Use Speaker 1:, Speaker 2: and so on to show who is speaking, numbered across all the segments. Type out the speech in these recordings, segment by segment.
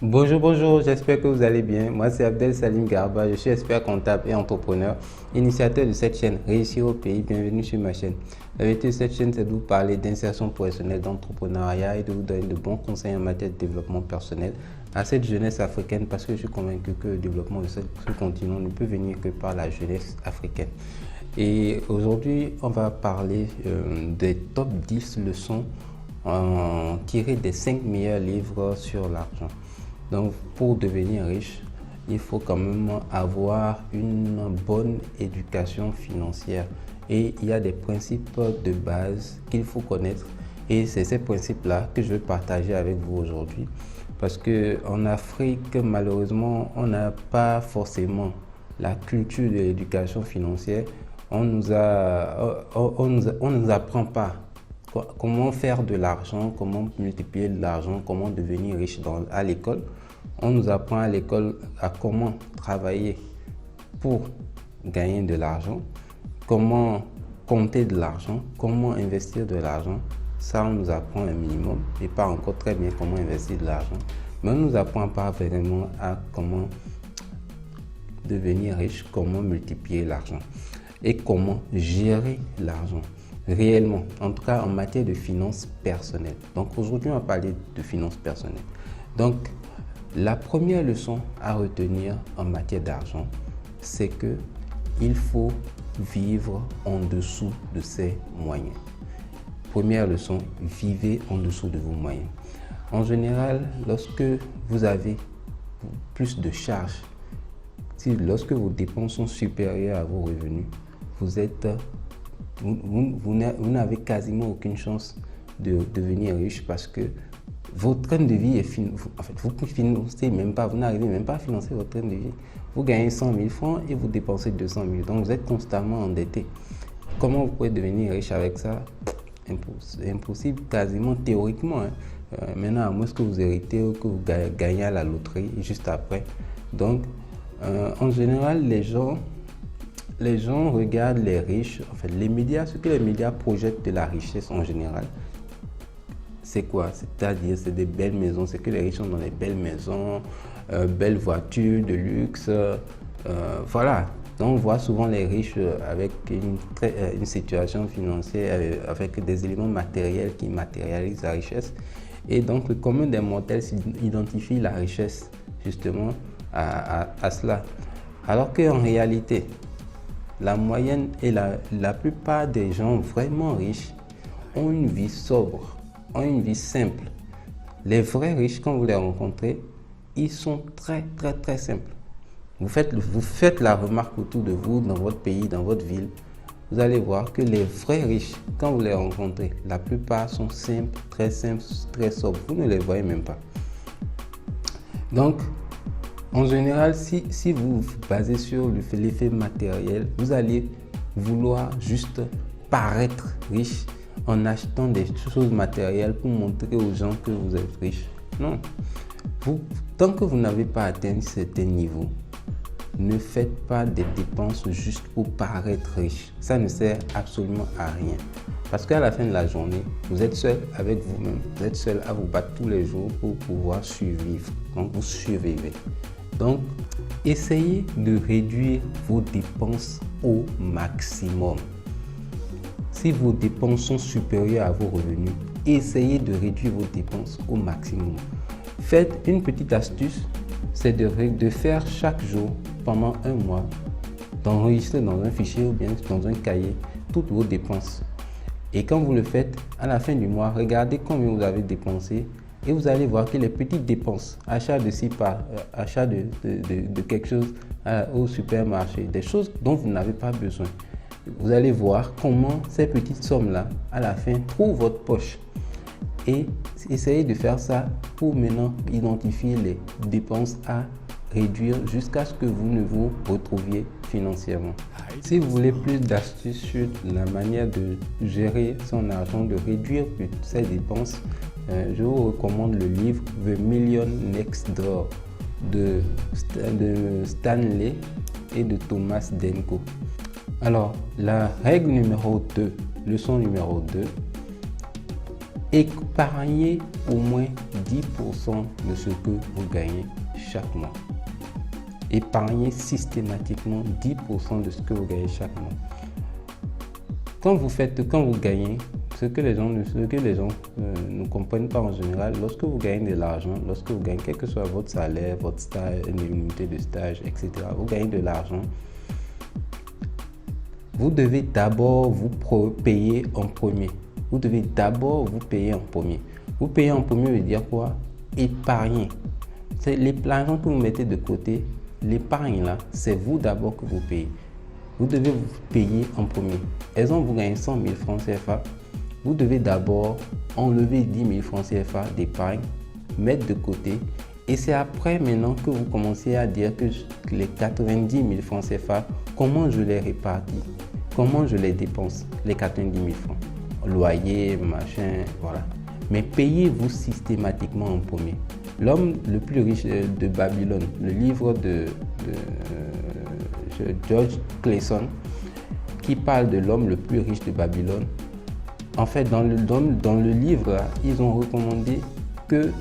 Speaker 1: Bonjour, bonjour, j'espère que vous allez bien. Moi, c'est Abdel Salim Garba, je suis expert comptable et entrepreneur, initiateur de cette chaîne Réussir au pays. Bienvenue sur ma chaîne. La vérité de cette chaîne, c'est de vous parler d'insertion professionnelle, d'entrepreneuriat et de vous donner de bons conseils en matière de développement personnel à cette jeunesse africaine parce que je suis convaincu que le développement de ce continent ne peut venir que par la jeunesse africaine. Et aujourd'hui, on va parler des top 10 leçons tirées des 5 meilleurs livres sur l'argent. Donc, pour devenir riche, il faut quand même avoir une bonne éducation financière. Et il y a des principes de base qu'il faut connaître. Et c'est ces principes-là que je vais partager avec vous aujourd'hui. Parce qu'en Afrique, malheureusement, on n'a pas forcément la culture de l'éducation financière. On nous apprend pas comment faire de l'argent, comment multiplier de l'argent, comment devenir riche à l'école. On nous apprend à l'école à comment travailler pour gagner de l'argent, comment compter de l'argent, comment investir de l'argent. Ça, on nous apprend un minimum et pas encore très bien comment investir de l'argent. Mais on ne nous apprend pas vraiment à comment devenir riche, comment multiplier l'argent et comment gérer l'argent réellement, en tout cas en matière de finances personnelles. Donc aujourd'hui, on va parler de finances personnelles. Donc, la première leçon à retenir en matière d'argent, c'est que il faut vivre en dessous de ses moyens. Première leçon, vivez en dessous de vos moyens. En général, lorsque vous avez plus de charges, lorsque vos dépenses sont supérieures à vos revenus, vous n'avez quasiment aucune chance de devenir riche parce que votre train de vie est fini. En fait, vous financez même pas, vous n'arrivez même pas à financer votre train de vie. Vous gagnez 100 000 francs et vous dépensez 200 000. Donc, vous êtes constamment endetté. Comment vous pouvez devenir riche avec ça? Impossible, quasiment théoriquement. Maintenant, à moins que vous héritez ou que vous gagnez à la loterie juste après. Donc, en général, les gens regardent les riches, en fait, les médias, ce que les médias projettent de la richesse en général, c'est quoi? C'est-à-dire, c'est des belles maisons, c'est que les riches sont dans les belles maisons, belles voitures de luxe, voilà. Donc, on voit souvent les riches avec une situation financière, avec des éléments matériels qui matérialisent la richesse. Et donc, le commun des mortels identifie la richesse, justement, à cela. Alors qu'en réalité, la moyenne et la plupart des gens vraiment riches ont une vie sobre, ont une vie simple. Les vrais riches, quand vous les rencontrez, ils sont très, très, très simples. Vous faites la remarque autour de vous, dans votre pays, dans votre ville. Vous allez voir que les vrais riches, quand vous les rencontrez, la plupart sont simples, très sobres. Vous ne les voyez même pas. Donc, en général, si vous vous basez sur l'effet matériel, vous allez vouloir juste paraître riche en achetant des choses matérielles pour montrer aux gens que vous êtes riche. Non. Tant que vous n'avez pas atteint un certain niveau, ne faites pas des dépenses juste pour paraître riche. Ça ne sert absolument à rien. Parce qu'à la fin de la journée, vous êtes seul avec vous-même. Vous êtes seul à vous battre tous les jours pour pouvoir survivre. Donc, vous survivez. Donc, essayez de réduire vos dépenses au maximum. Si vos dépenses sont supérieures à vos revenus, essayez de réduire vos dépenses au maximum. Faites une petite astuce, c'est de faire chaque jour, pendant un mois, d'enregistrer dans un fichier ou bien dans un cahier toutes vos dépenses. Et quand vous le faites, à la fin du mois, regardez combien vous avez dépensé et vous allez voir que les petites dépenses, achat de achat de quelque chose au supermarché, des choses dont vous n'avez pas besoin, vous allez voir comment ces petites sommes-là, à la fin, trouvent votre poche. Et essayez de faire ça pour maintenant identifier les dépenses à réduire jusqu'à ce que vous ne vous retrouviez financièrement. Si vous voulez plus d'astuces sur la manière de gérer son argent, de réduire ses dépenses, je vous recommande le livre The Million Next Door de Stanley et de Thomas Denko. Alors, la règle numéro 2, leçon numéro 2, Épargnez au moins 10% de ce que vous gagnez chaque mois. Épargnez systématiquement 10% de ce que vous gagnez chaque mois. Quand vous gagnez, ce que les gens ne comprennent pas en général, lorsque vous gagnez de l'argent, lorsque vous gagnez, quel que soit votre salaire, votre stage, une indemnité de stage, etc., vous gagnez de l'argent, vous devez d'abord vous payer en premier. Vous devez d'abord vous payer en premier. Vous payer en premier veut dire quoi? Épargner. C'est l'argent que vous mettez de côté. L'épargne là, c'est vous d'abord que vous payez. Vous devez vous payer en premier. Exemple, vous gagnez 100 000 francs CFA. Vous devez d'abord enlever 10 000 francs CFA d'épargne, mettre de côté. Et c'est après maintenant que vous commencez à dire que les 90 000 francs CFA, comment je les répartis? Comment je les dépense, les 90 000 francs? Loyer, machin, voilà. Mais payez-vous systématiquement en premier. L'homme le plus riche de Babylone, le livre de George Clason, qui parle de l'homme le plus riche de Babylone. En fait, dans le livre, ils ont recommandé que,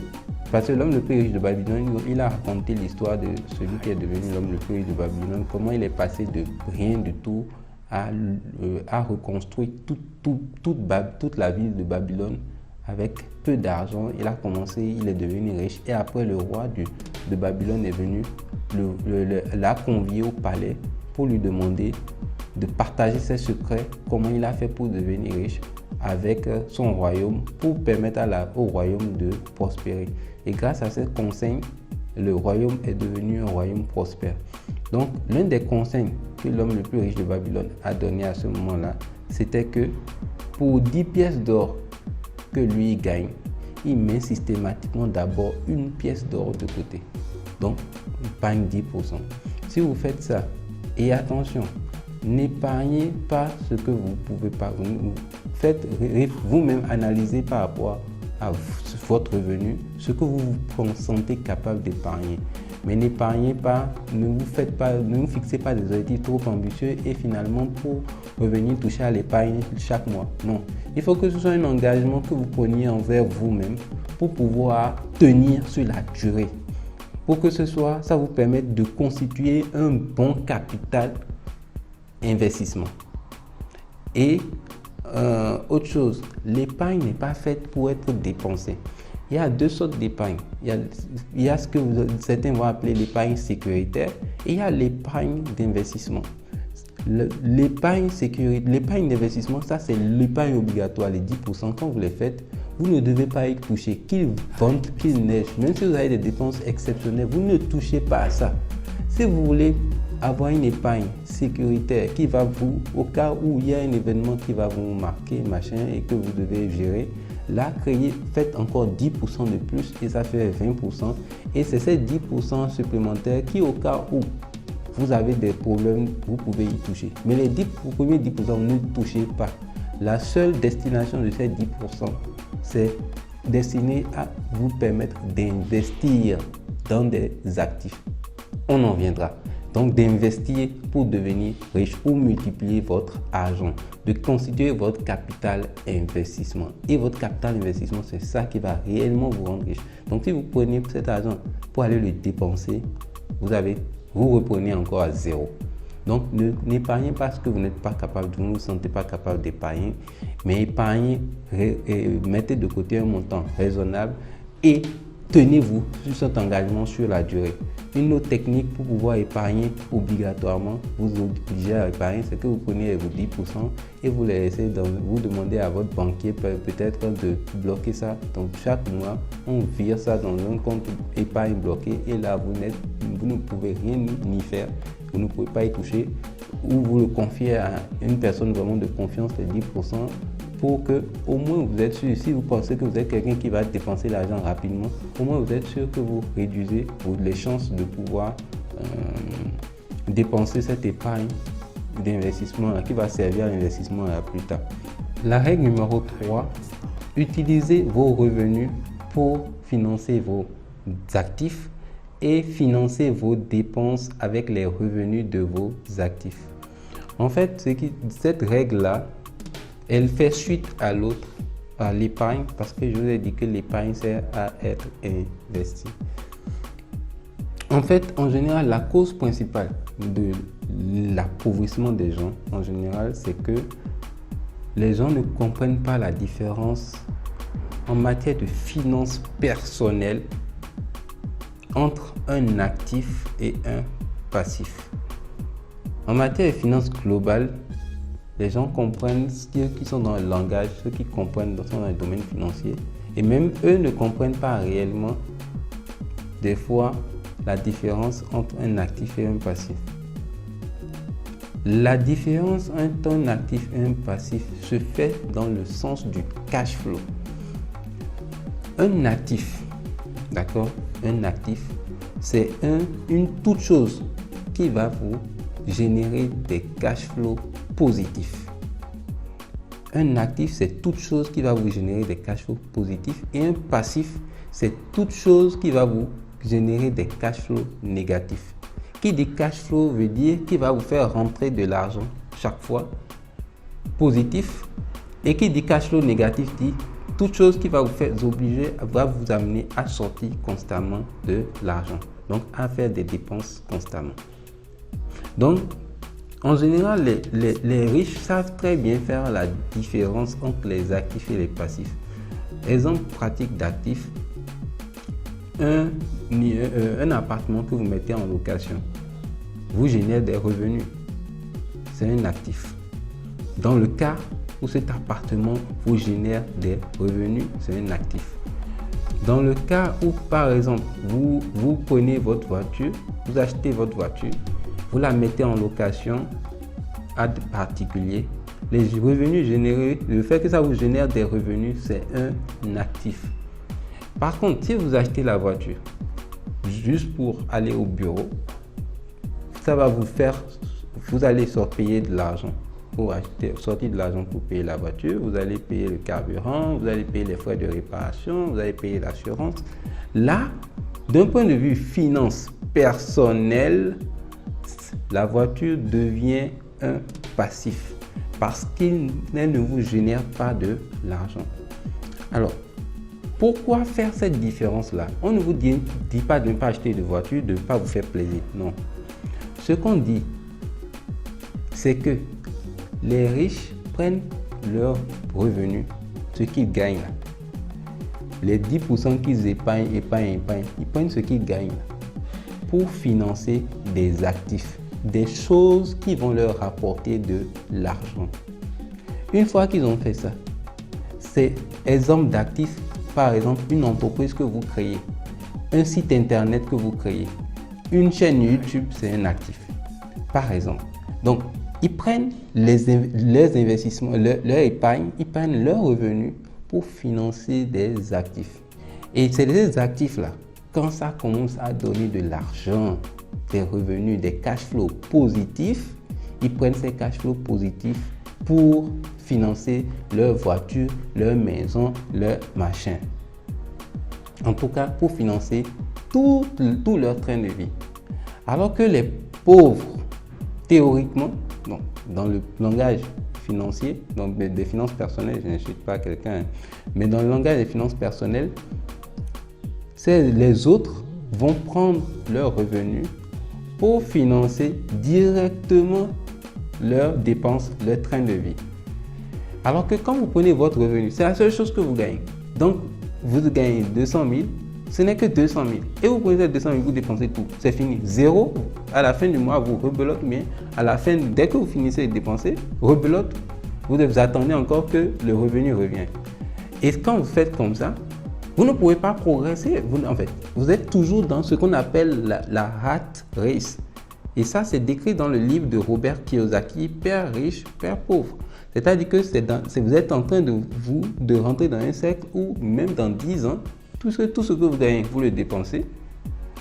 Speaker 1: parce que l'homme le plus riche de Babylone, il a raconté l'histoire de celui qui est devenu l'homme le plus riche de Babylone, comment il est passé de rien du tout à reconstruire toute la ville de Babylone avec peu d'argent. Il est devenu riche, et après le roi de Babylone est venu, l'a convié au palais pour lui demander de partager ses secrets, comment il a fait pour devenir riche avec son royaume, pour permettre au royaume de prospérer. Et grâce à ces conseils, le royaume est devenu un royaume prospère. Donc, l'un des conseils que l'homme le plus riche de Babylone a donné à ce moment-là, c'était que pour 10 pièces d'or que lui gagne, il met systématiquement d'abord une pièce d'or de côté. Donc, il épargne 10%. Si vous faites ça, et attention, n'épargnez pas ce que vous ne pouvez pas. Faites vous-même analyser par rapport à votre revenu, ce que vous vous sentez capable d'épargner. Mais n'épargnez pas, ne vous fixez pas des objectifs trop ambitieux et finalement pour revenir toucher à l'épargne chaque mois. Non, il faut que ce soit un engagement que vous preniez envers vous-même pour pouvoir tenir sur la durée. Pour que ça vous permette de constituer un bon capital investissement. Et autre chose, l'épargne n'est pas faite pour être dépensée. Il y a deux sortes d'épargne. Il y a ce que certains vont appeler l'épargne sécuritaire et il y a l'épargne d'investissement. L'épargne d'investissement, ça c'est l'épargne obligatoire, les 10%. Quand vous les faites, vous ne devez pas y toucher. Qu'il vente, qu'il neige, même si vous avez des dépenses exceptionnelles, vous ne touchez pas à ça. Si vous voulez avoir une épargne sécuritaire qui va vous, au cas où il y a un événement qui va vous marquer, machin, et que vous devez gérer, là, faites encore 10% de plus et ça fait 20%. Et c'est ces 10% supplémentaires qui, au cas où vous avez des problèmes, vous pouvez y toucher. Mais les premiers 10%, ne touchez pas. La seule destination de ces 10%, c'est destiné à vous permettre d'investir dans des actifs. On en viendra. Donc d'investir pour devenir riche, pour multiplier votre argent, de constituer votre capital investissement. Et votre capital investissement, c'est ça qui va réellement vous rendre riche. Donc si vous prenez cet argent pour aller le dépenser, vous reprenez encore à zéro. Donc n'épargnez pas ce que vous n'êtes pas capable, vous ne vous sentez pas capable d'épargner, mais épargnez, mettez de côté un montant raisonnable et tenez-vous sur cet engagement sur la durée. Une autre technique pour pouvoir épargner obligatoirement, vous obligez à épargner, c'est que vous prenez vos 10% et vous les laissez vous demandez à votre banquier peut-être de bloquer ça. Donc chaque mois, on vire ça dans un compte épargne bloqué et là, vous ne pouvez rien ni faire, vous ne pouvez pas y toucher, ou vous le confiez à une personne vraiment de confiance, les 10%, pour que au moins vous êtes sûr, si vous pensez que vous êtes quelqu'un qui va dépenser l'argent rapidement, au moins vous êtes sûr que vous réduisez les chances de pouvoir dépenser cette épargne d'investissement qui va servir à l'investissement plus tard. La règle numéro 3, utilisez vos revenus pour financer vos actifs et financer vos dépenses avec les revenus de vos actifs. En fait, cette règle-là, elle fait suite à l'autre à l'épargne parce que je vous ai dit que l'épargne sert à être investie. En fait, en général, la cause principale de l'appauvrissement des gens, en général, c'est que les gens ne comprennent pas la différence en matière de finances personnelles entre un actif et un passif. En matière de finances globales, les gens comprennent ceux qui sont dans le langage, ceux qui comprennent sont dans le domaine financier, et même eux ne comprennent pas réellement des fois la différence entre un actif et un passif. La différence entre un actif et un passif se fait dans le sens du cash flow. Un actif, d'accord? Un actif, c'est une toute chose qui va vous générer des cash flows positifs. Un actif, c'est toute chose qui va vous générer des cash flows positifs, et un passif, c'est toute chose qui va vous générer des cash flows négatifs. Qui dit cash flow veut dire qu'il va vous faire rentrer de l'argent chaque fois positif, et qui dit cash flow négatif dit toute chose qui va vous faire obliger, va vous amener à sortir constamment de l'argent, donc à faire des dépenses constamment. Donc en général, les riches savent très bien faire la différence entre les actifs et les passifs. Exemple pratique d'actifs: un appartement que vous mettez en location vous génère des revenus, c'est un actif. Dans le cas où cet appartement vous génère des revenus, c'est un actif. Dans le cas où, par exemple, vous prenez votre voiture, vous achetez votre voiture, vous la mettez en location à des particuliers, les revenus générés, le fait que ça vous génère des revenus, c'est un actif. Par contre, si vous achetez la voiture juste pour aller au bureau, ça va vous faire, vous allez payer de l'argent pour sortir de l'argent pour payer la voiture, vous allez payer le carburant, vous allez payer les frais de réparation, vous allez payer l'assurance. Là, d'un point de vue finance personnelle, la voiture devient un passif parce qu'elle ne vous génère pas de l'argent. Alors, pourquoi faire cette différence-là? On ne vous dit pas de ne pas acheter de voiture, de ne pas vous faire plaisir. Non. Ce qu'on dit, c'est que les riches prennent leurs revenus, ce qu'ils gagnent là. Les 10% qu'ils épargnent, ils prennent ce qu'ils gagnent pour financer des actifs, des choses qui vont leur rapporter de l'argent. Une fois qu'ils ont fait ça, c'est exemple d'actifs, par exemple une entreprise que vous créez, un site internet que vous créez, une chaîne YouTube, c'est un actif, par exemple. Donc, ils prennent les investissements, leur épargne, ils prennent leurs revenus pour financer des actifs. Et c'est ces actifs-là, quand ça commence à donner de l'argent, des revenus, des cash flows positifs, ils prennent ces cash flows positifs pour financer leur voiture, leur maison, leur machin. En tout cas, pour financer tout leur train de vie. Alors que les pauvres, théoriquement, donc, dans le langage financier, donc des finances personnelles, je n'insulte pas quelqu'un, mais dans le langage des finances personnelles, les autres vont prendre leurs revenus pour financer directement leurs dépenses, leur train de vie. Alors que quand vous prenez votre revenu, c'est la seule chose que vous gagnez. Donc, vous gagnez 200 000, ce n'est que 200 000. Et vous prenez 200 000, vous dépensez tout. C'est fini. Zéro, à la fin du mois, vous rebelote, mais à la fin, dès que vous finissez de dépenser, rebelote, vous attendez encore que le revenu revienne. Et quand vous faites comme ça, vous ne pouvez pas progresser. Vous êtes toujours dans ce qu'on appelle la rat race. Et ça, c'est décrit dans le livre de Robert Kiyosaki, Père riche, Père pauvre. C'est-à-dire que vous êtes en train de rentrer dans un cercle où, même dans 10 ans, tout ce que vous gagnez, vous le dépensez.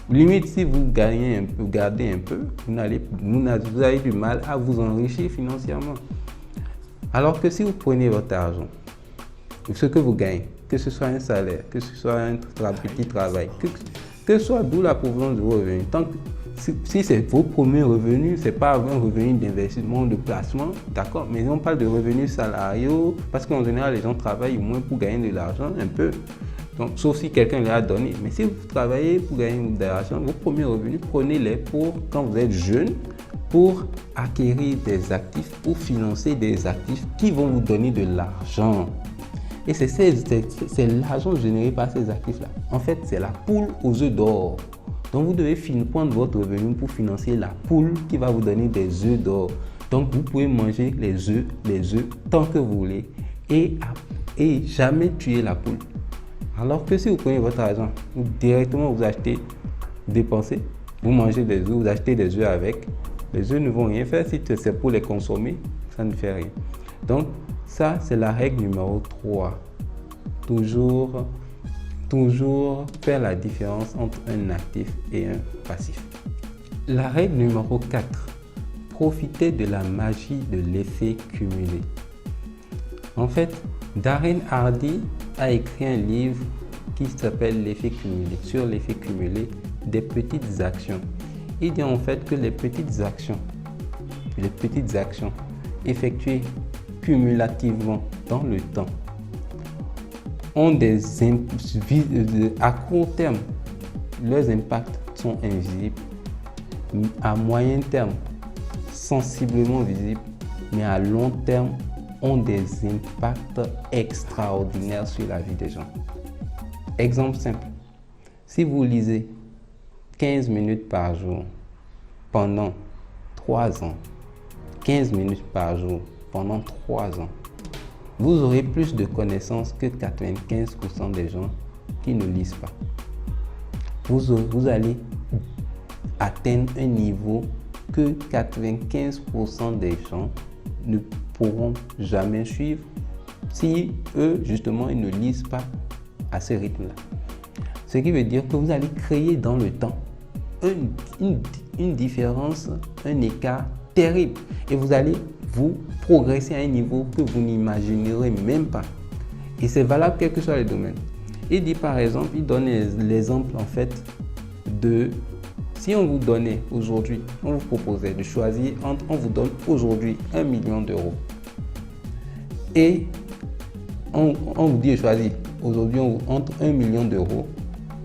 Speaker 1: Limite, si vous gagnez un peu, gardez un peu, vous avez du mal à vous enrichir financièrement. Alors que si vous prenez votre argent, ce que vous gagnez, que ce soit un salaire, que ce soit un petit travail, que ce soit d'où la provenance de vos revenus, tant que si c'est vos premiers revenus, c'est pas un revenu d'investissement, de placement, d'accord, mais on parle de revenus salariaux, parce qu'en général, les gens travaillent au moins pour gagner de l'argent, un peu. Donc, sauf si quelqu'un les a donné. Mais si vous travaillez pour gagner de l'argent, vos premiers revenus, prenez-les pour, quand vous êtes jeune, pour acquérir des actifs, pour financer des actifs qui vont vous donner de l'argent. Et c'est l'argent généré par ces actifs-là. En fait, c'est la poule aux œufs d'or. Donc, vous devez prendre votre revenu pour financer la poule qui va vous donner des œufs d'or. Donc, vous pouvez manger les œufs tant que vous voulez et jamais tuer la poule. Alors que si vous prenez votre argent, directement vous achetez, dépensez, vous mangez des œufs, vous achetez des œufs avec. Les œufs ne vont rien faire si c'est pour les consommer, ça ne fait rien. Donc, ça, c'est la règle numéro 3. Toujours faire la différence entre un actif et un passif. La règle numéro 4. Profitez de la magie de l'effet cumulé. En fait, Darren Hardy a écrit un livre qui s'appelle L'effet cumulé, sur l'effet cumulé des petites actions. Il dit en fait que les petites actions effectuées cumulativement dans le temps ont à court terme, leurs impacts sont invisibles, à moyen terme, sensiblement visibles, mais à long terme, ont des impacts extraordinaires sur la vie des gens. Exemple simple, si vous lisez 15 minutes par jour pendant 3 ans, 15 minutes par jour pendant 3 ans, vous aurez plus de connaissances que 95% des gens qui ne lisent pas. Vous allez atteindre un niveau que 95% des gens ne pourront jamais suivre si eux, justement, ils ne lisent pas à ce rythme-là. Ce qui veut dire que vous allez créer dans le temps une différence, un écart terrible. Et vous allez vous progresser à un niveau que vous n'imaginerez même pas. Et c'est valable quel que soit le domaine. Il dit par exemple, il donne l'exemple en fait de, si on vous donnait aujourd'hui, on vous proposait de choisir entre, on vous donne aujourd'hui 1 million d'euros. Et on vous dit de choisir aujourd'hui entre 1 million d'euros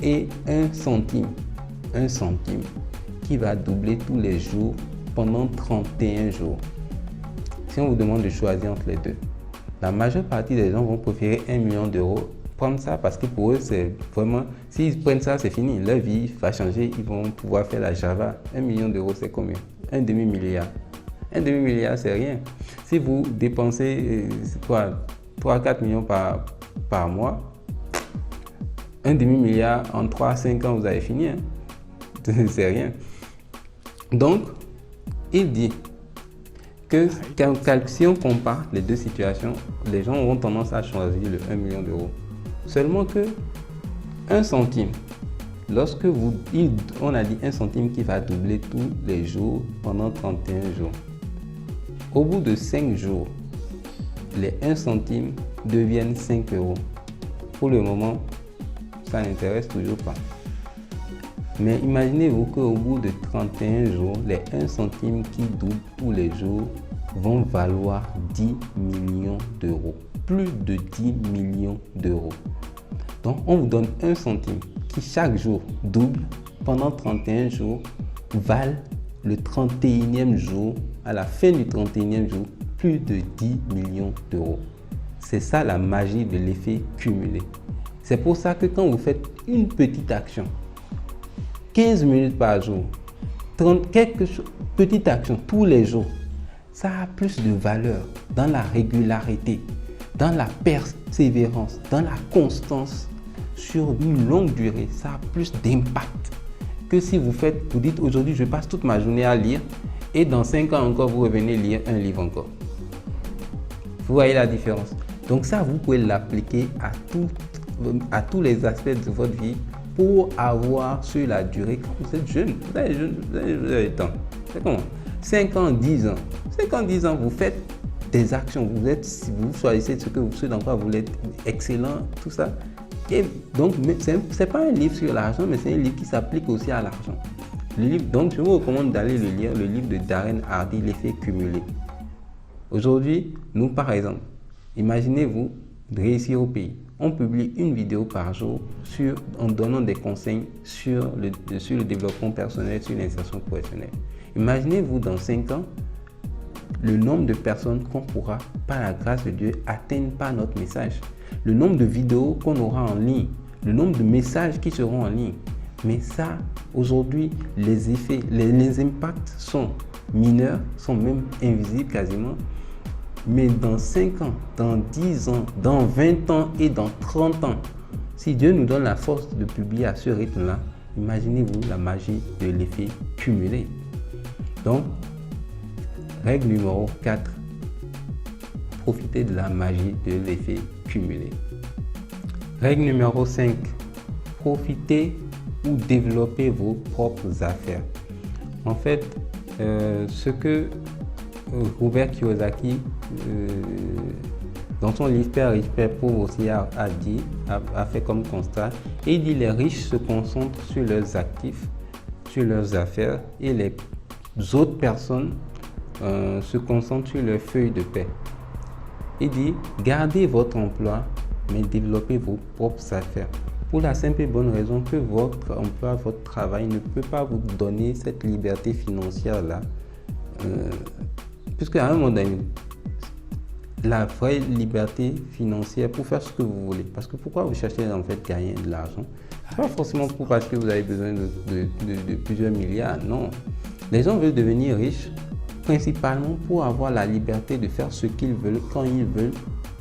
Speaker 1: et 1 centime. 1 centime qui va doubler tous les jours pendant 31 jours. Si on vous demande de choisir entre les deux, la majeure partie des gens vont préférer 1 million d'euros, prendre ça parce que pour eux, c'est vraiment, s'ils prennent ça, c'est fini. Leur vie va changer, ils vont pouvoir faire la Java. 1 million d'euros, c'est combien? Un demi-milliard. Un demi-milliard, c'est rien. Si vous dépensez 3-4 millions par mois, un demi-milliard en 3-5 ans, vous avez fini. Hein? C'est rien. Donc, il dit que si on compare les deux situations, les gens auront tendance à choisir le 1 million d'euros. Seulement que 1 centime, lorsque on a dit 1 centime qui va doubler tous les jours pendant 31 jours. Au bout de 5 jours, les 1 centime deviennent 5 euros. Pour le moment, ça n'intéresse toujours pas. Mais imaginez-vous qu'au bout de 31 jours, les 1 centime qui doublent tous les jours vont valoir 10 millions d'euros. Plus de 10 millions d'euros. Donc, on vous donne 1 centime qui chaque jour double pendant 31 jours, valent le 31e jour, à la fin du 31e jour, plus de 10 millions d'euros. C'est ça la magie de l'effet cumulé. C'est pour ça que quand vous faites une petite action, 15 minutes par jour, petite action tous les jours, ça a plus de valeur dans la régularité, dans la persévérance, dans la constance sur une longue durée. Ça a plus d'impact que si vous dites aujourd'hui je passe toute ma journée à lire et dans 5 ans encore vous revenez lire un livre encore. Vous voyez la différence. Donc ça, vous pouvez l'appliquer à tous les aspects de votre vie pour avoir sur la durée. Quand vous êtes jeune, vous avez le temps. C'est comment? 5 ans, 10 ans. 5 ans, 10 ans, vous faites des actions. Vous choisissez ce dans quoi vous êtes excellent, tout ça. Et donc, ce n'est pas un livre sur l'argent, mais c'est un livre qui s'applique aussi à l'argent. Le livre, donc, je vous recommande d'aller le lire, le livre de Darren Hardy, L'effet cumulé. Aujourd'hui, nous, par exemple, imaginez-vous réussir au pays. On publie une vidéo par jour en donnant des conseils sur le développement personnel, sur l'insertion professionnelle. Imaginez-vous dans 5 ans, le nombre de personnes qu'on pourra, par la grâce de Dieu, atteindre par notre message. Le nombre de vidéos qu'on aura en ligne, le nombre de messages qui seront en ligne. Mais ça, aujourd'hui, les effets, les impacts sont mineurs, sont même invisibles quasiment. Mais dans 5 ans, dans 10 ans, dans 20 ans et dans 30 ans, si Dieu nous donne la force de publier à ce rythme-là, imaginez-vous la magie de l'effet cumulé. Donc, règle numéro 4, profitez de la magie de l'effet cumulé. Règle numéro 5, profitez ou développez vos propres affaires. En fait, ce que Robert Kiyosaki, dans son livre Père riche, Père pauvre aussi a fait comme constat, et il dit les riches se concentrent sur leurs actifs, sur leurs affaires, et les autres personnes se concentrent sur leurs feuilles de paie. Il dit gardez votre emploi, mais développez vos propres affaires. Pour la simple et bonne raison que votre emploi, votre travail ne peut pas vous donner cette liberté financière-là. Puisque à un moment donné, la vraie liberté financière pour faire ce que vous voulez. Parce que pourquoi vous cherchez en fait gagner de l'argent? Pas forcément parce que vous avez besoin de plusieurs milliards, non. Les gens veulent devenir riches principalement pour avoir la liberté de faire ce qu'ils veulent, quand ils veulent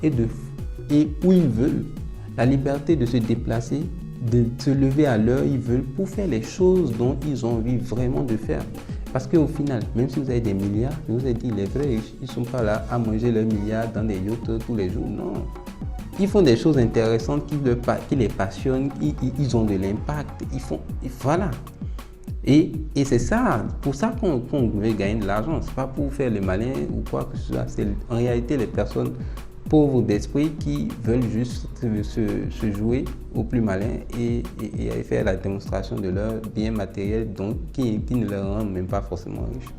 Speaker 1: et où ils veulent. La liberté de se déplacer, de se lever à l'heure ils veulent pour faire les choses dont ils ont envie vraiment de faire. Parce qu'au final, même si vous avez des milliards, je vous ai dit, les vrais riches, ils ne sont pas là à manger leurs milliards dans des yachts tous les jours, non. Ils font des choses intéressantes qui les passionnent, ils ont de l'impact, voilà. Et c'est ça, pour ça qu'on veut gagner de l'argent, c'est pas pour faire le malin ou quoi que ce soit, c'est en réalité les personnes pauvres d'esprit qui veulent juste se jouer au plus malin et faire la démonstration de leur bien matériel qui ne leur rend même pas forcément riches.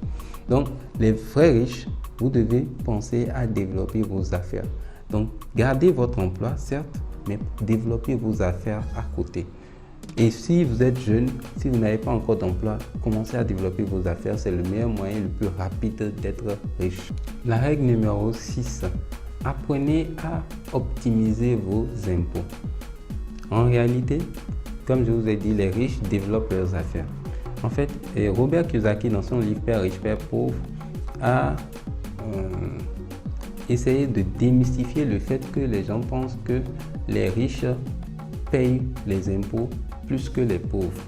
Speaker 1: Donc, les vrais riches, vous devez penser à développer vos affaires. Donc, gardez votre emploi, certes, mais développez vos affaires à côté. Et si vous êtes jeune, si vous n'avez pas encore d'emploi, commencez à développer vos affaires. C'est le meilleur moyen, le plus rapide d'être riche. La règle numéro 6. Apprenez à optimiser vos impôts. En réalité, comme je vous ai dit, les riches développent leurs affaires. En fait, Robert Kiyosaki, dans son livre Père riche, Père pauvre, a essayé de démystifier le fait que les gens pensent que les riches payent les impôts plus que les pauvres.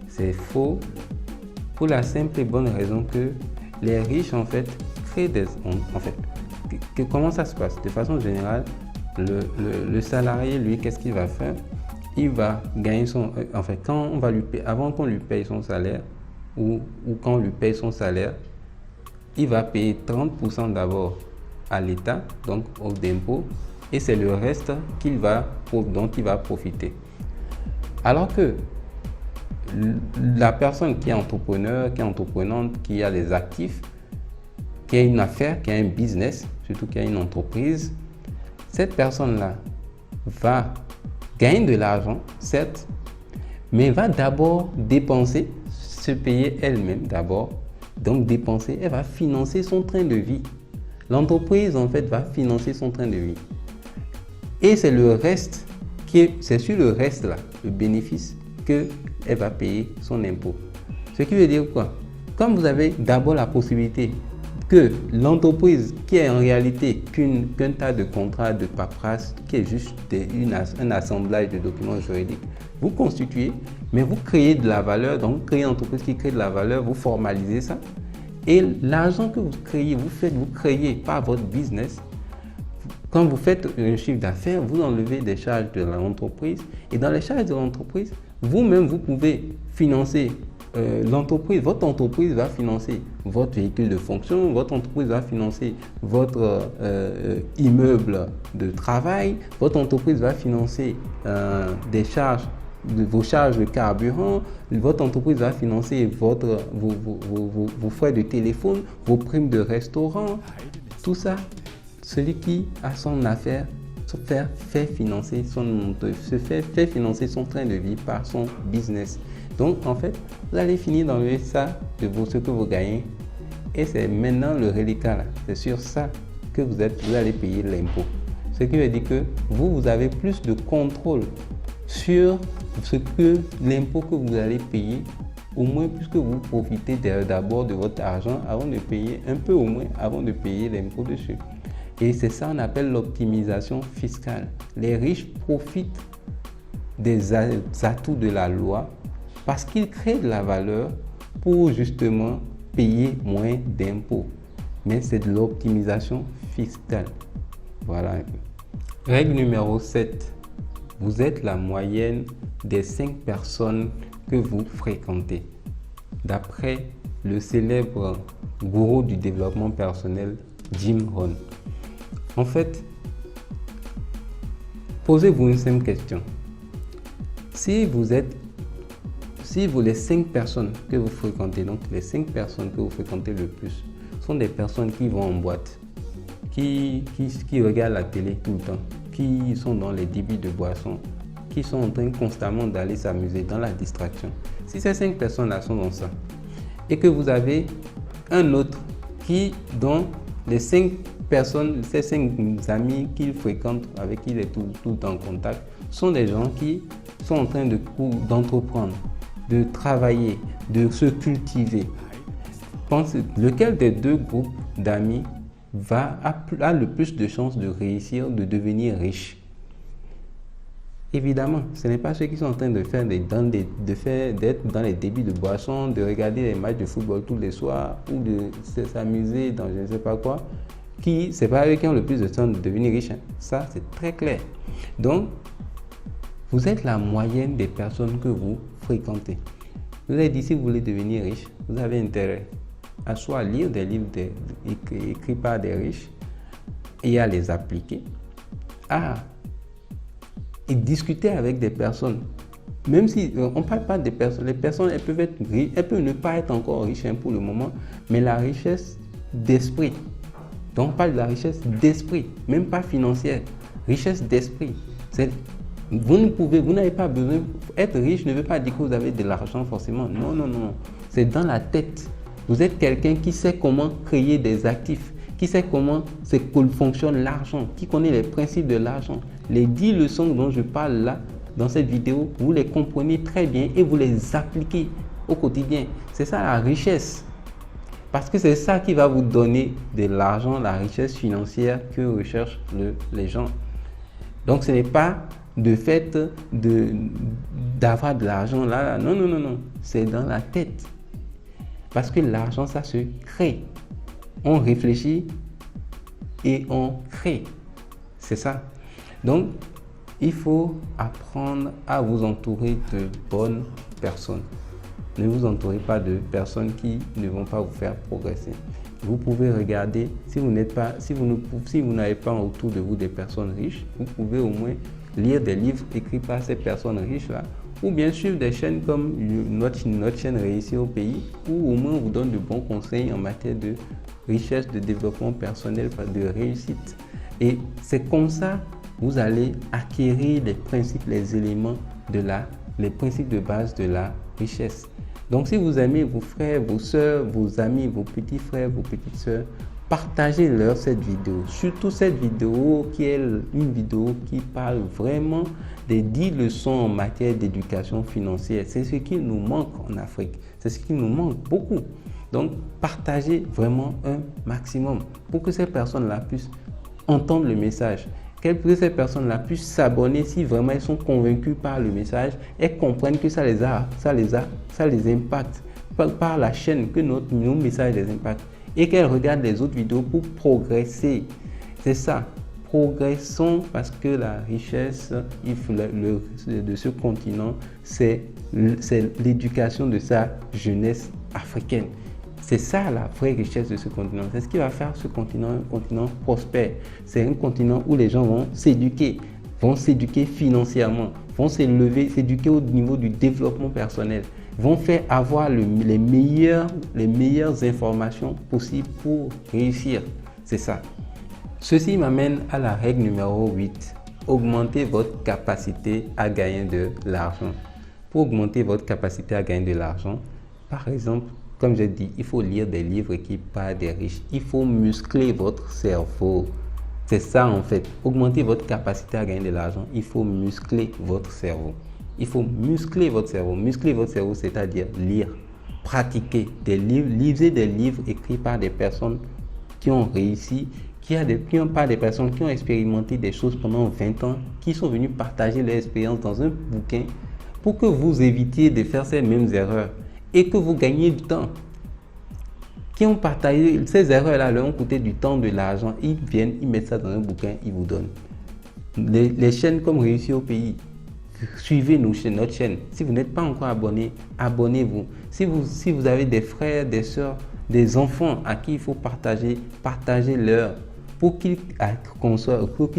Speaker 1: C'est faux pour la simple et bonne raison que les riches, en fait, créent comment ça se passe? De façon générale, le salarié, lui, qu'est-ce qu'il va faire? Il va gagner avant qu'on lui paye son salaire ou quand on lui paye son salaire, il va payer 30% d'abord à l'État, donc aux impôts, et c'est le reste dont il va profiter. Alors que la personne qui est entrepreneur, qui est entreprenante, qui a des actifs, qui a une affaire, qui a un business, surtout qui a une entreprise, cette personne-là va gagner de l'argent, certes, mais va d'abord dépenser, se payer elle-même d'abord. Donc dépenser, elle va financer son train de vie. L'entreprise, en fait, va financer son train de vie. Et c'est le reste, c'est sur le reste là, le bénéfice, qu'elle va payer son impôt. Ce qui veut dire quoi? Comme vous avez d'abord la possibilité que l'entreprise, qui est en réalité qu'un tas de contrats, de paperasse, qui est juste un assemblage de documents juridiques, vous constituez, mais vous créez de la valeur, donc vous créez une entreprise qui crée de la valeur, vous formalisez ça. Et l'argent que vous créez, vous créez par votre business. Quand vous faites un chiffre d'affaires, vous enlevez des charges de l'entreprise. Et dans les charges de l'entreprise, vous-même, vous pouvez financer l'entreprise. Votre entreprise va financer votre véhicule de fonction, votre entreprise va financer votre immeuble de travail, votre entreprise va financer des charges vos charges de carburant, votre entreprise va financer vos frais de téléphone, vos primes de restaurant, tout ça. Celui qui a son affaire fait financer son train de vie par son business. Donc en fait, vous allez finir d'enlever ça de ce que vous gagnez et c'est maintenant le reliquat là. C'est sur ça que vous allez payer l'impôt. Ce qui veut dire que vous avez plus de contrôle sur ce que l'impôt que vous allez payer, au moins puisque vous profitez d'abord de votre argent avant de payer un peu au moins avant de payer l'impôt dessus. Et c'est ça qu'on appelle l'optimisation fiscale. Les riches profitent des atouts de la loi parce qu'ils créent de la valeur pour justement payer moins d'impôts. Mais c'est de l'optimisation fiscale. Voilà. Règle numéro 7. Vous êtes la moyenne des 5 personnes que vous fréquentez. D'après le célèbre gourou du développement personnel, Jim Rohn. En fait, posez-vous une simple question. Si les 5 personnes que vous fréquentez, donc les 5 personnes que vous fréquentez le plus, sont des personnes qui vont en boîte, qui regardent la télé tout le temps, qui sont dans les débits de boissons, qui sont en train constamment d'aller s'amuser dans la distraction. Si ces 5 personnes-là sont dans ça, et que vous avez un autre dont les 5 personnes, ces 5 amis qu'il fréquente, avec qui il est tout le temps en contact, sont des gens qui sont en train d'entreprendre, de travailler, de se cultiver. Pensez, lequel des 2 groupes d'amis a le plus de chances de réussir, de devenir riche? Évidemment, ce n'est pas ceux qui sont en train d'être dans les débits de boissons, de regarder les matchs de football tous les soirs ou de s'amuser dans je ne sais pas quoi. C'est pas eux qui ont le plus de chances de devenir riches. Ça, c'est très clair. Donc, vous êtes la moyenne des personnes que vous fréquentez. Vous avez dit, si vous voulez devenir riche, vous avez intérêt à soit lire des livres écrits par des riches et à les appliquer, et discuter avec des personnes. Même si on ne parle pas des personnes, les personnes elles peuvent être riches, elles peuvent ne pas être encore riches pour le moment, mais la richesse d'esprit. Donc on parle de la richesse d'esprit, même pas financière, richesse d'esprit. Vous n'avez pas besoin, être riche ne veut pas dire que vous avez de l'argent forcément. Non, non, non. C'est dans la tête. Vous êtes quelqu'un qui sait comment créer des actifs, qui sait comment fonctionne l'argent, qui connaît les principes de l'argent. Les 10 leçons dont je parle là, dans cette vidéo, vous les comprenez très bien et vous les appliquez au quotidien. C'est ça la richesse. Parce que c'est ça qui va vous donner de l'argent, la richesse financière que recherchent les gens. Donc ce n'est pas de fait d'avoir de l'argent là. Non, non, non, non. C'est dans la tête. Parce que l'argent, ça se crée. On réfléchit et on crée. C'est ça. Donc, il faut apprendre à vous entourer de bonnes personnes. Ne vous entourez pas de personnes qui ne vont pas vous faire progresser. Vous pouvez regarder, si vous n'avez pas autour de vous des personnes riches, vous pouvez au moins lire des livres écrits par ces personnes riches-là, ou bien suivre des chaînes comme notre chaîne Réussir au pays, où au moins on vous donne de bons conseils en matière de richesse, de développement personnel, de réussite. Et c'est comme ça vous allez acquérir les principes, les éléments les principes de base de la richesse. Donc si vous aimez vos frères, vos soeurs, vos amis, vos petits frères, vos petites soeurs, partagez-leur cette vidéo. Surtout cette vidéo qui est une vidéo qui parle vraiment des 10 leçons en matière d'éducation financière. C'est ce qui nous manque en Afrique. C'est ce qui nous manque beaucoup. Donc partagez vraiment un maximum pour que ces personnes-là puissent entendre le message. Que ces personnes-là puissent s'abonner si vraiment elles sont convaincues par le message et comprennent que ça les impacte par la chaîne, que nos messages les impactent et qu'elles regardent les autres vidéos pour progresser. C'est ça. Progressons parce que la richesse de ce continent, c'est l'éducation de sa jeunesse africaine. C'est ça la vraie richesse de ce continent. C'est ce qui va faire ce continent un continent prospère. C'est un continent où les gens vont s'éduquer financièrement, vont s'éduquer au niveau du développement personnel, vont faire avoir les meilleures informations possibles pour réussir. C'est ça. Ceci m'amène à la règle numéro 8. Augmentez votre capacité à gagner de l'argent. Pour augmenter votre capacité à gagner de l'argent, par exemple, comme j'ai dit, il faut lire des livres qui parlent des riches. Il faut muscler votre cerveau. C'est ça en fait. Augmenter votre capacité à gagner de l'argent, il faut muscler votre cerveau. Il faut muscler votre cerveau. Muscler votre cerveau, c'est-à-dire lire, pratiquer des livres, lisez des livres écrits par des personnes qui ont réussi, par des personnes qui ont expérimenté des choses pendant 20 ans, qui sont venues partager leur expérience dans un bouquin pour que vous évitiez de faire ces mêmes erreurs et que vous gagniez du temps. Qui ont partagé ces erreurs-là, leur ont coûté du temps, de l'argent. Ils viennent, ils mettent ça dans un bouquin, ils vous donnent. Les chaînes comme Réussir au pays, suivez notre chaîne. Si vous n'êtes pas encore abonné, abonnez-vous. Si vous avez des frères, des soeurs, des enfants à qui il faut partagez-leur pour qu'ils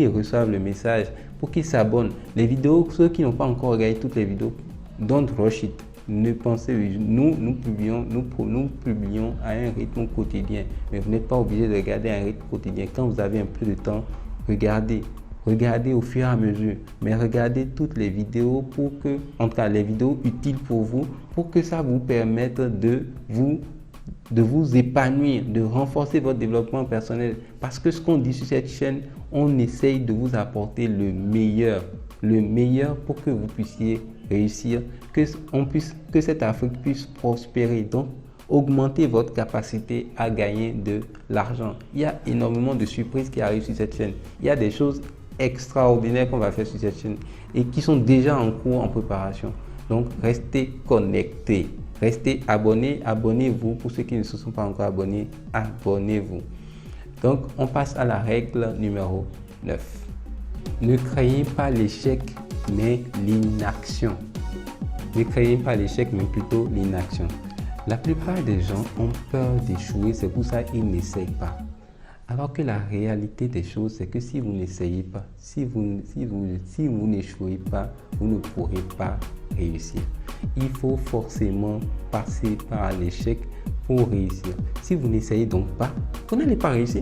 Speaker 1: reçoivent le message, pour qu'ils s'abonnent. Les vidéos, ceux qui n'ont pas encore regardé toutes les vidéos, don't rush it. Ne pensez, nous publions à un rythme quotidien, mais vous n'êtes pas obligé de regarder à un rythme quotidien. Quand vous avez un peu de temps, regardez au fur et à mesure, mais regardez toutes les vidéos en tout cas les vidéos utiles pour vous, pour que ça vous permette de vous épanouir, de renforcer votre développement personnel. Parce que ce qu'on dit sur cette chaîne, on essaye de vous apporter le meilleur pour que vous puissiez réussir, que cette Afrique puisse prospérer. Donc, augmentez votre capacité à gagner de l'argent. Il y a énormément de surprises qui arrivent sur cette chaîne. Il y a des choses extraordinaires qu'on va faire sur cette chaîne et qui sont déjà en cours, en préparation. Donc, restez connectés. Restez abonnés, abonnez-vous. Pour ceux qui ne se sont pas encore abonnés, abonnez-vous. Donc, on passe à la règle numéro 9. Ne craignez pas l'échec, mais l'inaction. Ne craignez pas l'échec, mais plutôt l'inaction. La plupart des gens ont peur d'échouer, c'est pour ça qu'ils n'essayent pas. Alors que la réalité des choses, c'est que si vous n'essayez pas, si vous n'échouez pas, vous ne pourrez pas réussir. Il faut forcément passer par l'échec pour réussir. Si vous n'essayez donc pas, vous n'allez pas réussir.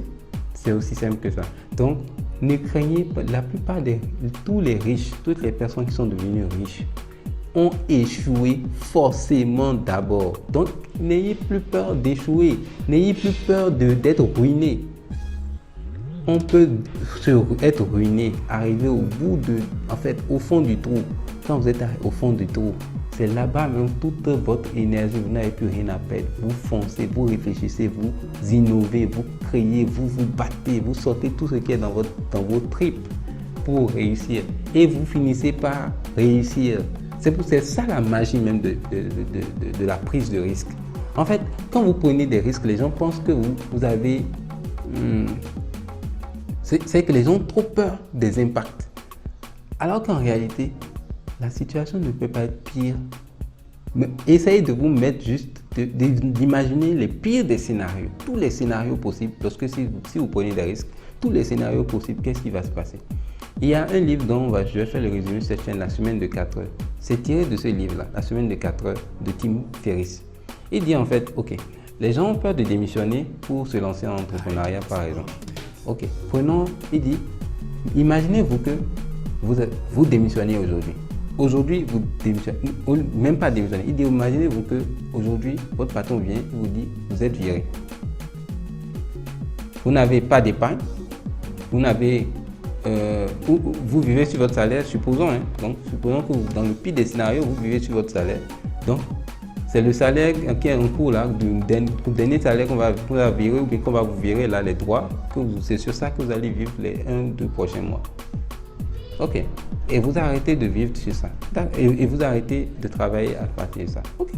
Speaker 1: C'est aussi simple que ça. Donc, ne craignez pas. La plupart tous les riches, toutes les personnes qui sont devenues riches, ont échoué forcément d'abord. Donc, n'ayez plus peur d'échouer. N'ayez plus peur d'être ruiné. On peut être ruiné, arriver au fond du trou. Quand vous êtes au fond du trou, c'est là-bas même toute votre énergie, vous n'avez plus rien à perdre. Vous foncez, vous réfléchissez, vous innovez, vous créez, vous vous battez, vous sortez tout ce qui est dans vos tripes pour réussir. Et vous finissez par réussir. C'est ça la magie même de la prise de risque. En fait, quand vous prenez des risques, les gens pensent que vous avez... c'est que les gens ont trop peur des impacts. Alors qu'en réalité, la situation ne peut pas être pire. Mais essayez de vous mettre juste, d'imaginer les pires des scénarios. Tous les scénarios possibles, parce que si vous prenez des risques, tous les scénarios possibles, qu'est-ce qui va se passer? Il y a un livre dont je vais faire le résumé sur cette chaîne, La semaine de 4 heures. C'est tiré de ce livre-là, La semaine de 4 heures, de Tim Ferriss. Il dit en fait, ok, les gens ont peur de démissionner pour se lancer en entrepreneuriat par exemple. Ok, il dit, imaginez-vous que vous démissionnez aujourd'hui. Aujourd'hui, vous démissionnez, même pas démissionner. Il dit, imaginez-vous que aujourd'hui, votre patron vient et vous dit, vous êtes viré. Vous n'avez pas d'épargne, vous vivez sur votre salaire, supposons que dans le pire des scénarios, vous vivez sur votre salaire. Donc, c'est le salaire qui est en cours là, du dernier salaire qu'on va virer ou bien qu'on va vous virer là, les droits, c'est sur ça que vous allez vivre les 1-2 prochains mois. Ok. Et vous arrêtez de vivre sur ça. Et vous arrêtez de travailler à partir de ça. Ok.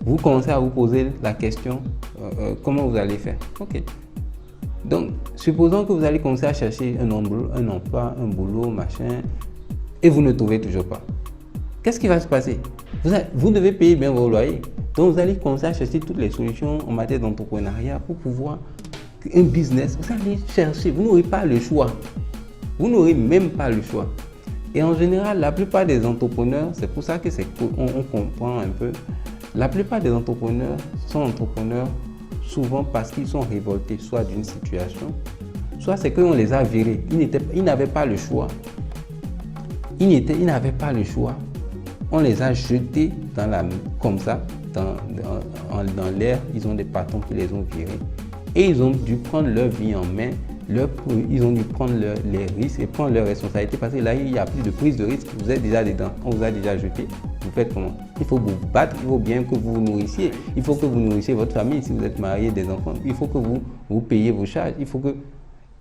Speaker 1: Vous commencez à vous poser la question, comment vous allez faire? Ok. Donc, supposons que vous allez commencer à chercher un emploi, un boulot, machin, et vous ne trouvez toujours pas. Qu'est-ce qui va se passer? Vous devez payer bien vos loyers. Donc, vous allez commencer à chercher toutes les solutions en matière d'entrepreneuriat pour pouvoir un business. Vous allez chercher, vous n'aurez pas le choix. Vous n'aurez même pas le choix. Et en général, la plupart des entrepreneurs, c'est pour ça que on comprend un peu, la plupart des entrepreneurs sont entrepreneurs souvent parce qu'ils sont révoltés, soit d'une situation, soit c'est qu'on les a virés. Ils n'avaient pas le choix. Ils n'avaient pas le choix. On les a jetés comme ça, dans l'air. Ils ont des patrons qui les ont virés. Et ils ont dû prendre leur vie en main. Ils ont dû prendre les risques et prendre leurs responsabilités parce que là, il n'y a plus de prise de risque. Vous êtes déjà dedans. On vous a déjà jeté. Vous faites comment? Il faut vous battre. Il faut bien que vous vous nourrissiez. Il faut que vous nourrissiez votre famille. Si vous êtes marié, des enfants, il faut que vous payiez vos charges.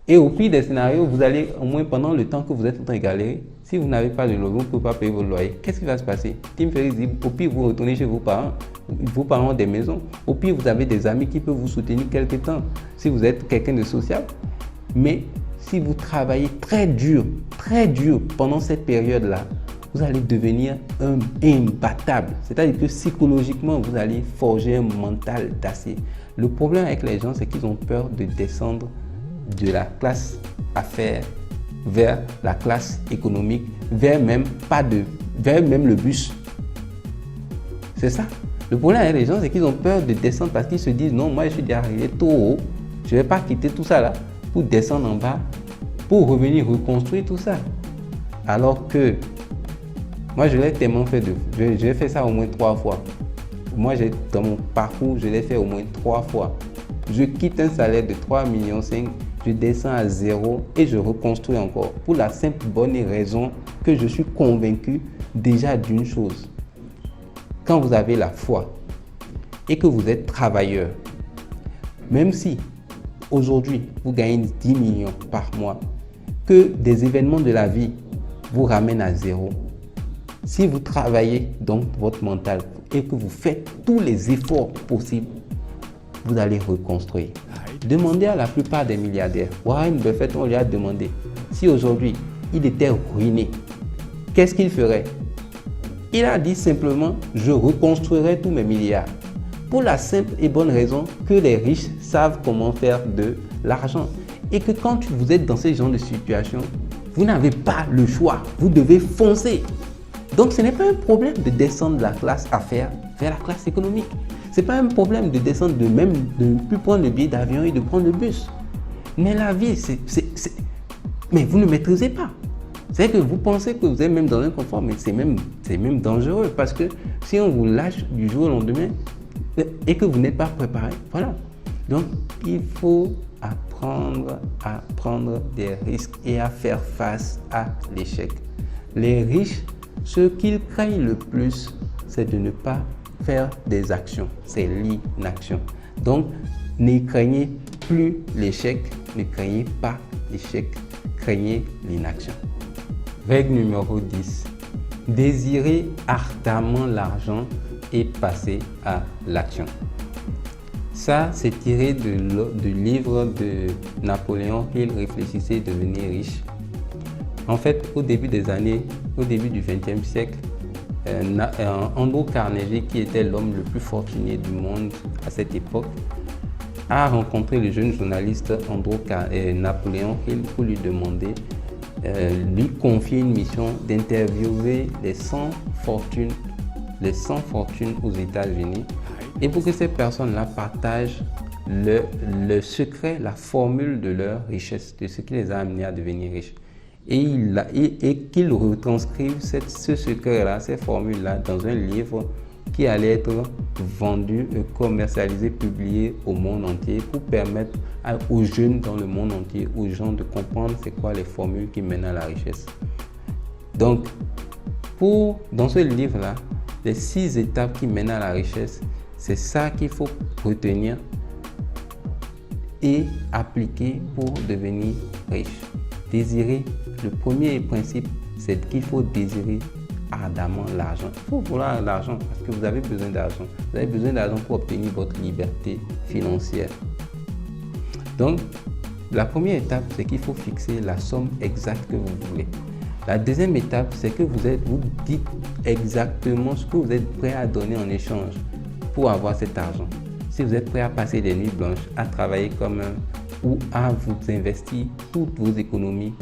Speaker 1: Et au pire des scénarios, vous allez, au moins pendant le temps que vous êtes en train de galérer, si vous n'avez pas de loyer, vous ne pouvez pas payer vos loyers. Qu'est-ce qui va se passer? Tim Ferriss dit, au pire, vous retournez chez vos parents. Vos parents ont des maisons. Au pire, vous avez des amis qui peuvent vous soutenir quelque temps. Si vous êtes quelqu'un de sociable. Mais si vous travaillez très dur pendant cette période-là, vous allez devenir imbattable. C'est-à-dire que psychologiquement, vous allez forger un mental d'acier. Le problème avec les gens, c'est qu'ils ont peur de descendre de la classe affaires vers la classe économique, vers même le bus. C'est ça. Le problème avec les gens, c'est qu'ils ont peur de descendre parce qu'ils se disent non, moi je suis déjà arrivé trop haut, je ne vais pas quitter tout ça là pour descendre en bas, pour revenir reconstruire tout ça. Alors que moi je l'ai tellement fait, j'ai fait ça au moins 3 fois. Moi dans mon parcours, je l'ai fait au moins 3 fois. Je quitte un salaire de 3,5 millions, je descends à 0 et je reconstruis encore. Pour la simple bonne raison que je suis convaincu déjà d'une chose. Quand vous avez la foi et que vous êtes travailleur, même si aujourd'hui vous gagnez 10 millions par mois, que des événements de la vie vous ramènent à 0, si vous travaillez donc votre mental et que vous faites tous les efforts possibles, vous allez reconstruire. Demandez à la plupart des milliardaires. Warren Buffett, on lui a demandé si aujourd'hui il était ruiné, qu'est-ce qu'il ferait? Il a dit simplement, je reconstruirai tous mes milliards. Pour la simple et bonne raison que les riches savent comment faire de l'argent. Et que quand vous êtes dans ce genre de situation, vous n'avez pas le choix. Vous devez foncer. Donc ce n'est pas un problème de descendre de la classe affaires vers la classe économique. Ce n'est pas un problème de descendre de ne plus prendre le billet d'avion et de prendre le bus. Mais la vie, mais vous ne maîtrisez pas. C'est que vous pensez que vous êtes même dans un confort, mais c'est même dangereux parce que si on vous lâche du jour au lendemain et que vous n'êtes pas préparé, voilà. Donc, il faut apprendre à prendre des risques et à faire face à l'échec. Les riches, ce qu'ils craignent le plus, c'est de ne pas faire des actions. C'est l'inaction. Donc, ne craignez plus l'échec, ne craignez pas l'échec, craignez l'inaction. Règle numéro 10. Désirez ardemment l'argent et passez à l'action. Ça, c'est tiré du livre de Napoléon Hill, Réfléchissez, devenez riche. En fait, au début du XXe siècle, Andrew Carnegie, qui était l'homme le plus fortuné du monde à cette époque, a rencontré le jeune journaliste Napoléon Hill pour lui demander, lui confier une mission d'interviewer les 100 fortunes aux États-Unis et pour que ces personnes-là partagent le secret, la formule de leur richesse, de ce qui les a amenés à devenir riches. Et qu'ils retranscrivent ce secret-là, ces formules-là dans un livre qui allait être vendu, commercialisé, publié au monde entier pour permettre aux jeunes dans le monde entier, aux gens de comprendre c'est quoi les formules qui mènent à la richesse. Donc, dans ce livre-là, les 6 étapes qui mènent à la richesse, c'est ça qu'il faut retenir et appliquer pour devenir riche. Désirer, le premier principe, c'est qu'il faut désirer ardemment l'argent. Il faut vouloir l'argent parce que vous avez besoin d'argent. Vous avez besoin d'argent pour obtenir votre liberté financière. Donc, la première étape, c'est qu'il faut fixer la somme exacte que vous voulez. La deuxième étape, c'est que vous dites exactement ce que vous êtes prêt à donner en échange pour avoir cet argent. Si vous êtes prêt à passer des nuits blanches, à travailler comme un ou à vous investir toutes vos économies,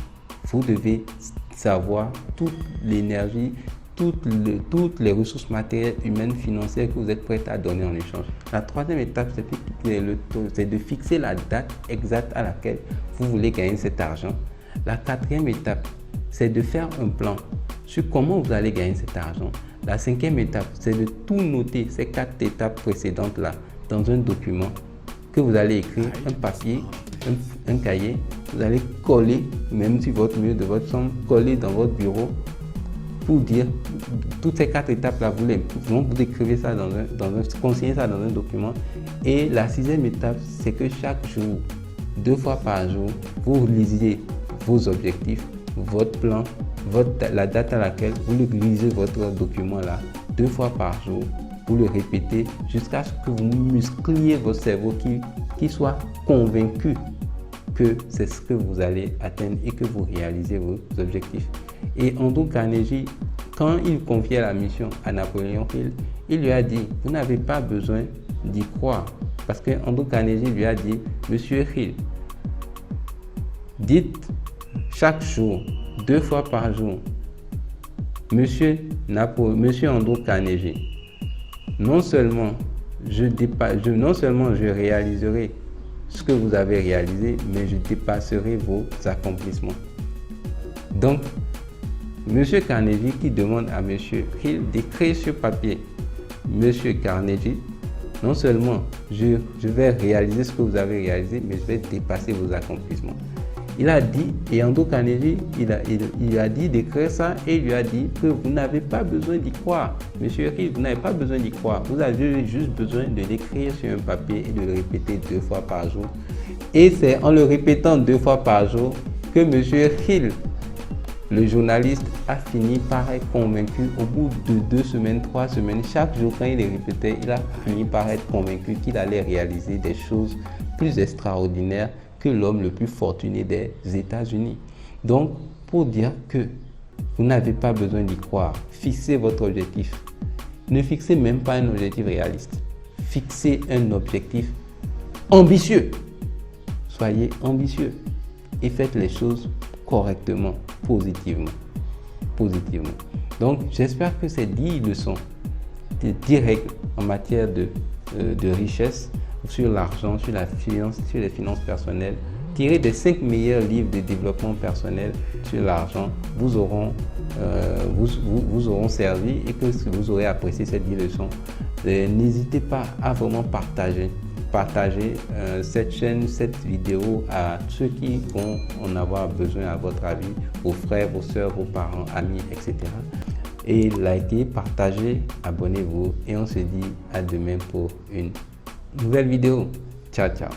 Speaker 1: vous devez savoir, toute l'énergie, toutes les ressources matérielles, humaines, financières que vous êtes prêts à donner en échange. La troisième étape, c'est de fixer la date exacte à laquelle vous voulez gagner cet argent. La quatrième étape, c'est de faire un plan sur comment vous allez gagner cet argent. La cinquième étape, c'est de tout noter, ces 4 étapes précédentes-là, dans un document que vous allez écrire, un papier, un cahier. Vous allez coller, même sur votre mur de votre chambre, coller dans votre bureau pour dire toutes ces 4 étapes-là. Vous décrivez ça consignez ça dans un document. Et la sixième étape, c'est que chaque jour, 2 fois par jour, vous lisez vos objectifs, votre plan, la date à laquelle vous lisez votre document là 2 fois par jour. Vous le répétez jusqu'à ce que vous muscliez votre cerveau qui soit convaincu que c'est ce que vous allez atteindre et que vous réalisez vos objectifs. Et Andrew Carnegie, quand il confiait la mission à Napoléon Hill, il lui a dit, vous n'avez pas besoin d'y croire. Parce que Andrew Carnegie lui a dit, Monsieur Hill, dites chaque jour, 2 fois par jour, Monsieur Andrew Carnegie, non seulement je réaliserai ce que vous avez réalisé, mais je dépasserai vos accomplissements. Donc, Monsieur Carnegie qui demande à Monsieur Hill d'écrire sur papier, Monsieur Carnegie, non seulement je vais réaliser ce que vous avez réalisé, mais je vais dépasser vos accomplissements. Il a dit, et Andrew Carnegie, il a dit d'écrire ça et il lui a dit que vous n'avez pas besoin d'y croire. Monsieur Hill, vous n'avez pas besoin d'y croire. Vous avez juste besoin de l'écrire sur un papier et de le répéter 2 fois par jour. Et c'est en le répétant 2 fois par jour que Monsieur Hill, le journaliste, a fini par être convaincu au bout de 2 semaines, 3 semaines. Chaque jour, quand il les répétait, il a fini par être convaincu qu'il allait réaliser des choses plus extraordinaires que l'homme le plus fortuné des États-Unis. Donc, pour dire que vous n'avez pas besoin d'y croire, fixez votre objectif. Ne fixez même pas un objectif réaliste. Fixez un objectif ambitieux. Soyez ambitieux et faites les choses correctement, positivement. Donc, j'espère que ces 10 leçons, ces 10 règles en matière de richesse, sur l'argent, sur la finance, sur les finances personnelles, tirées des 5 meilleurs livres de développement personnel sur l'argent, vous auront servi et que vous aurez apprécié ces 10 leçons. N'hésitez pas à vraiment partager cette chaîne, cette vidéo à ceux qui vont en avoir besoin à votre avis, vos frères, vos soeurs, vos parents, amis, etc. Et likez, partagez, abonnez-vous et on se dit à demain pour une nouvelle vidéo. Ciao, ciao.